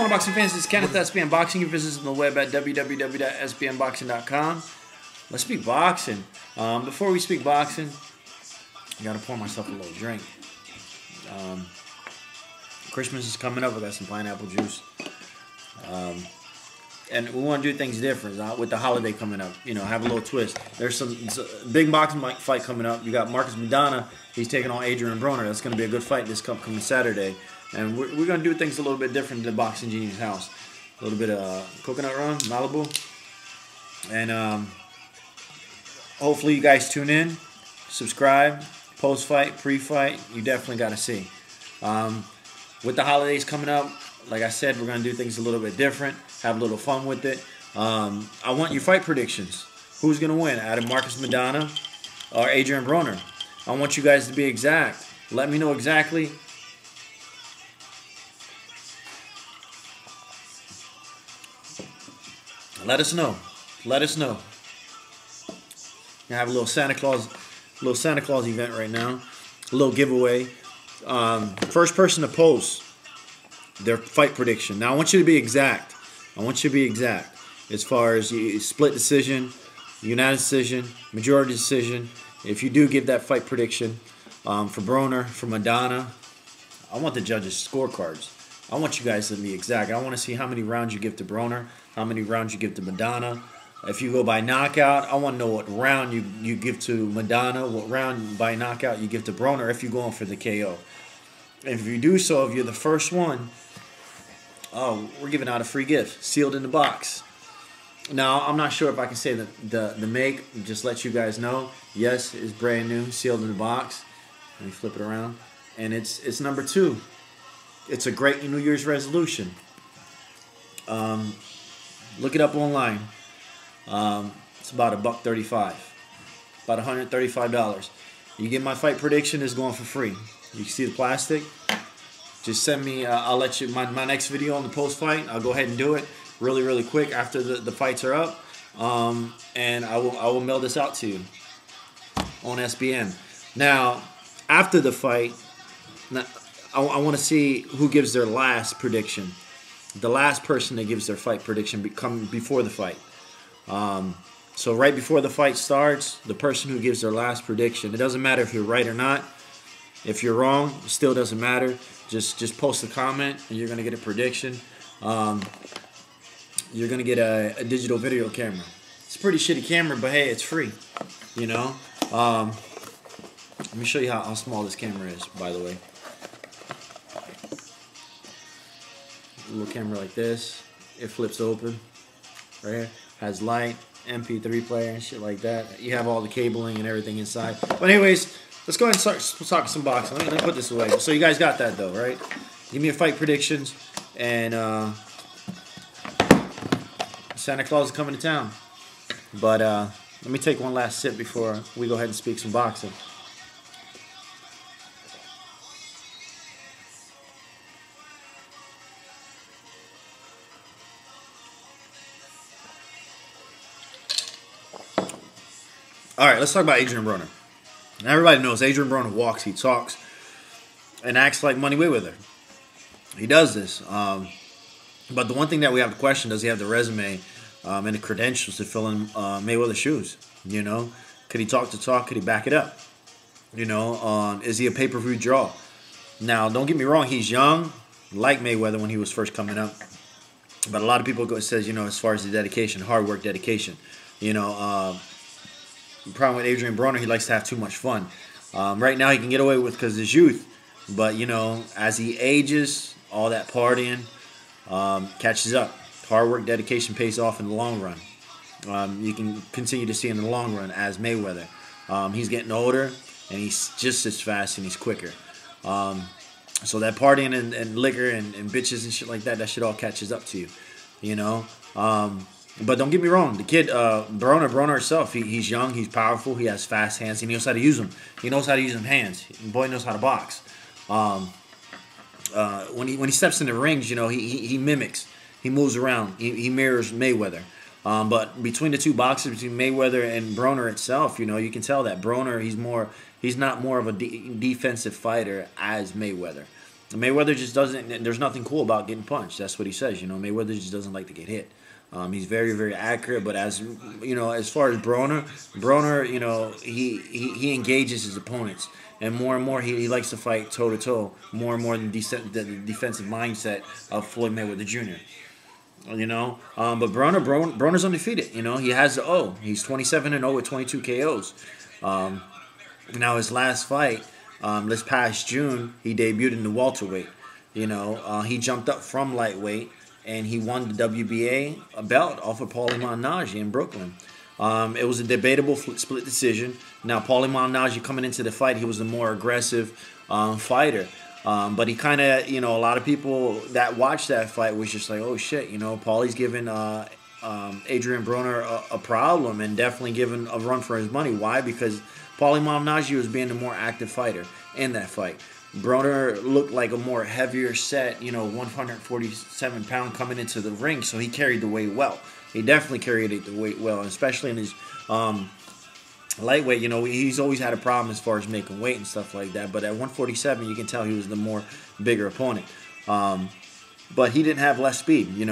going on, boxing fans? This is Kenneth, SBN Boxing. You visit us on the web at www.sbnboxing.com. Let's speak boxing. Before we speak boxing, I gotta pour myself a little drink. Christmas is coming up. I got some pineapple juice. And we want to do things different with the holiday coming up. You know, have a little twist. There's some big boxing fight coming up. You got Maidana. He's taking on Adrien Broner. That's going to be a good fight this coming Saturday. And we're going to do things a little bit different than Boxing Genius House. A little bit of coconut rum, Malibu. And hopefully you guys tune in, subscribe, post-fight, pre-fight. You definitely got to see. With the holidays coming up, like I said, we're going to do things a little bit different, have a little fun with it. I want your fight predictions. Who's going to win, Maidana or Adrien Broner? I want you guys to be exact. Let me know exactly. Let us know. Let us know. I have a little Santa Claus event right now. A little giveaway. First person to post their fight prediction. Now I want you to be exact. I want you to be exact as far as split decision, unanimous decision, majority decision. If you do give that fight prediction for Broner, for Maidana, I want the judges' scorecards. I want you guys to be exact. I want to see how many rounds you give to Broner, how many rounds you give to Maidana. If you go by knockout, I want to know what round you give to Maidana, what round by knockout you give to Broner if you're going for the KO. If you do so, if you're the first one, oh, we're giving out a free gift, sealed in the box. Now, I'm not sure if I can say the make, just let you guys know. Yes, it's brand new, sealed in the box. Let me flip it around. And it's number 2. It's a great New Year's resolution. Look it up online. It's about $135, about $135. You get my fight prediction, it's going for free. You can see the plastic. Just send me. I'll let you my next video on the post fight. I'll go ahead and do it really quick after the fights are up, and I will mail this out to you on SBN. Now after the fight, I want to see who gives their last prediction. The last person that gives their fight prediction before the fight. So right before the fight starts, the person who gives their last prediction. It doesn't matter if you're right or not. If you're wrong, it still doesn't matter. Just post a comment and you're gonna get a prediction. You're gonna get a digital video camera. It's a pretty shitty camera, but hey, it's free. You know. Let me show you how small this camera is, by the way. A little camera like this. It flips open. Right here. Has light, MP3 player and shit like that. You have all the cabling and everything inside. But anyways, let's go ahead and start talking some boxing. Let me put this away. So you guys got that though, right? Give me your fight predictions. And Santa Claus is coming to town. But let me take one last sip before we go ahead and speak some boxing. All right, let's talk about Adrien Broner. Now, everybody knows Adrien Broner walks, he talks, and acts like Manny Pacquiao. He does this. But the one thing that we have to question, does he have the resume and the credentials to fill in Mayweather's shoes? You know, could he talk the talk? Could he back it up? You know, is he a pay-per-view draw? Now, don't get me wrong, he's young, like Mayweather when he was first coming up. But a lot of people says, you know, as far as the dedication, hard work, dedication, you know, the problem with Adrien Broner, he likes to have too much fun. Right now, he can get away with because of his youth. But, you know, as he ages, all that partying catches up. Hard work, dedication pays off in the long run. You can continue to see in the long run as Mayweather. He's getting older, and he's just as fast and he's quicker. So that partying and liquor and bitches and shit like that, that shit all catches up to you. You know? But don't get me wrong, the kid, Broner himself, he's young, he's powerful, he has fast hands, he knows how to use them. He knows how to use them hands. The boy knows how to box. When he steps in the rings, you know, he mimics. He moves around. He mirrors Mayweather. But between the two boxers, between Mayweather and Broner itself, you know, you can tell that Broner, he's not more of a defensive fighter as Mayweather. Mayweather just doesn't. There's nothing cool about getting punched. That's what he says. Mayweather just doesn't like to get hit. He's very, very accurate. But as as far as Broner, he engages his opponents, and more he likes to fight toe to toe. More and more than the defensive mindset of Floyd Mayweather Jr. But Broner's undefeated. He has the O. He's 27-0 with 22 KOs. Now his last fight, this past June, he debuted in the welterweight. He jumped up from lightweight and he won the WBA belt off of Paulie Malignaggi in Brooklyn. It was a debatable split decision. Now Paulie Malignaggi coming into the fight, he was the more aggressive fighter. But he kind of, a lot of people that watched that fight was just like, oh shit, Paulie's giving Adrien Broner a problem and definitely giving a run for his money. Why? Because Paulie Malignaggi was being the more active fighter in that fight. Broner looked like a more heavier set, 147 pound coming into the ring, so he carried the weight well. He definitely carried the weight well, especially in his lightweight. He's always had a problem as far as making weight and stuff like that. But at 147, you can tell he was the more bigger opponent. But he didn't have less speed, He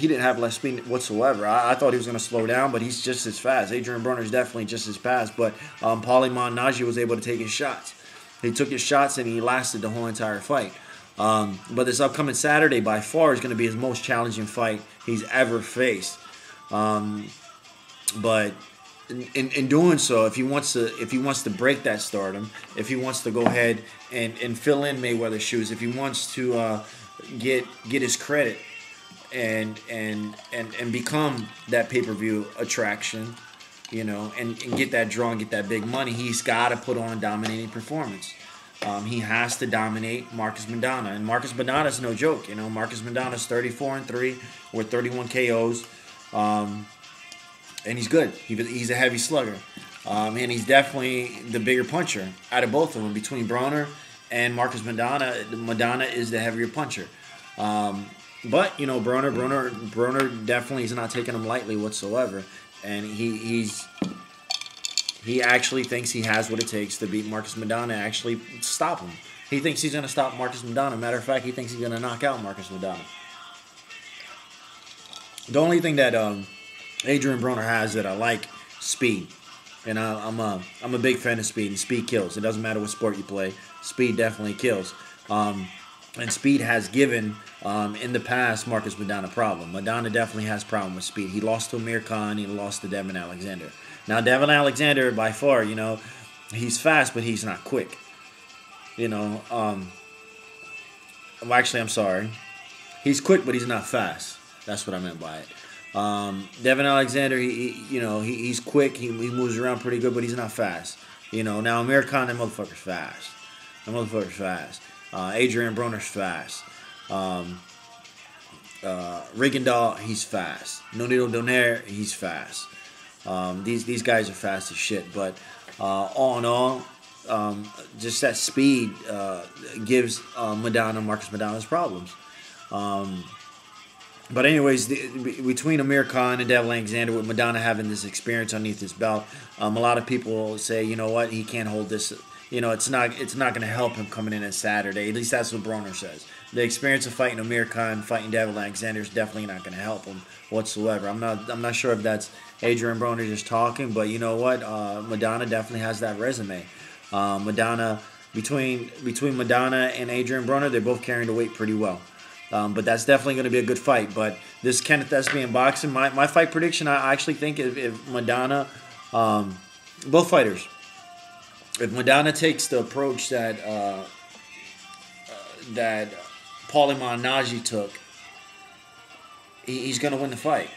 didn't have less speed whatsoever. I thought he was going to slow down, but he's just as fast. Adrien Broner is definitely just as fast. But Paulie Malignaggi was able to take his shots. He took his shots and he lasted the whole entire fight. But this upcoming Saturday, by far, is going to be his most challenging fight he's ever faced. But in doing so, if he wants to break that stardom, if he wants to go ahead and fill in Mayweather's shoes, if he wants to get his credit and become that pay-per-view attraction, and get that draw and get that big money, he's got to put on a dominating performance. He has to dominate Marcos Maidana, and Marcos Maidana is no joke. Marcos Maidana's 34-3 with 31 KOs, and he's good. He's a heavy slugger, and he's definitely the bigger puncher out of both of them. Between Broner and Marcos Maidana, Maidana is the heavier puncher. But Broner definitely is not taking him lightly whatsoever. And he actually thinks he has what it takes to beat Marcos Maidana, actually stop him. He thinks he's going to stop Marcos Maidana. Matter of fact, he thinks he's going to knock out Marcos Maidana. The only thing that Adrien Broner has that I like, speed. And I'm a big fan of speed, and speed kills. It doesn't matter what sport you play. Speed definitely kills. And speed has given, in the past, Marcos Maidana a problem. Maidana definitely has a problem with speed. He lost to Amir Kahn. He lost to Devin Alexander. Now, Devin Alexander, by far, he's fast, but he's not quick. Well, actually, I'm sorry. He's quick, but he's not fast. That's what I meant by it. Devin Alexander, he's quick. He moves around pretty good, but he's not fast. Now, Amir Kahn, that motherfucker's fast. Adrien Broner's fast. Rigondeaux, he's fast. Nonito Donaire, he's fast. These guys are fast as shit. But all in all, just that speed gives Marcos Maidana's problems. But anyways, between Amir Kahn and Devin Alexander, with Maidana having this experience underneath his belt, a lot of people say, you know what, he can't hold this. It's not going to help him coming in on Saturday. At least that's what Broner says. The experience of fighting Amir Kahn, fighting Devin Alexander is definitely not going to help him whatsoever. I'm not sure if that's Adrien Broner just talking, but you know what? Maidana definitely has that resume. Maidana, between Maidana and Adrien Broner, they're both carrying the weight pretty well. But that's definitely going to be a good fight. But this Kenneth SB in boxing, my fight prediction, I actually think if Maidana, both fighters, if Maidana takes the approach that Paulie Malignaggi took, he's going to win the fight.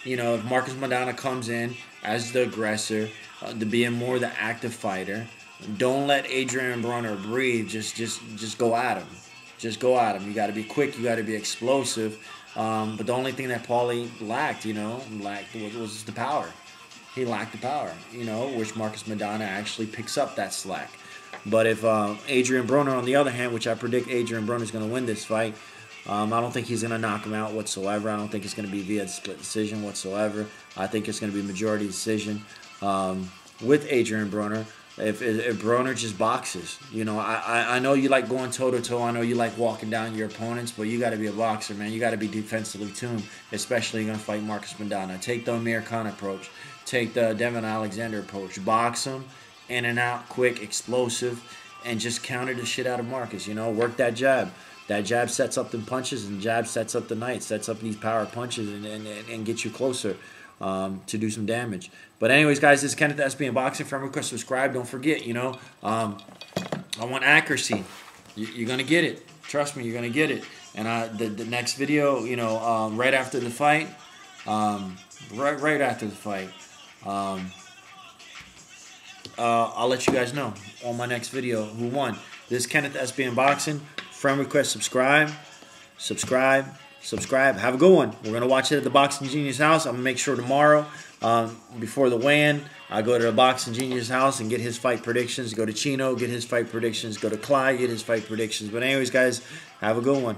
If Marcos Maidana comes in as the aggressor, to be more the active fighter, don't let Adrien Broner breathe. Just go at him. Just go at him. You got to be quick. You got to be explosive. But the only thing that Paulie lacked, was the power. He lacked the power, which Marcos Maidana actually picks up that slack. But if Adrien Broner, on the other hand, which I predict Adrien Broner is going to win this fight, I don't think he's going to knock him out whatsoever. I don't think it's going to be via split decision whatsoever. I think it's going to be majority decision with Adrien Broner. if Broner just boxes. You know, I know you like going toe-to-toe. I know you like walking down your opponents, but you got to be a boxer, man. You got to be defensively tuned, especially going to fight Marcus Maidana. Take the Amir Kahn approach. Take the Devin Alexander approach. Box him, in and out, quick, explosive, and just counter the shit out of Marcus. You know, work that jab. That jab sets up the punches, and jab sets up the night, sets up these power punches, and gets you closer to do some damage. But anyways, guys, this is Kenneth SB Boxing. Friend request, subscribe. Don't forget, you know, I want accuracy. You're going to get it. Trust me, you're going to get it. And the next video, you know, right after the fight, right after the fight, I'll let you guys know on my next video who won. This is Kenneth SB Boxing. Friend request, subscribe. Have a good one. We're going to watch it at the Boxing Genius house. I'm going to make sure tomorrow, before the weigh-in, I go to the Boxing Genius house and get his fight predictions. Go to Chino, get his fight predictions. Go to Clyde, get his fight predictions. But anyways, guys, have a good one.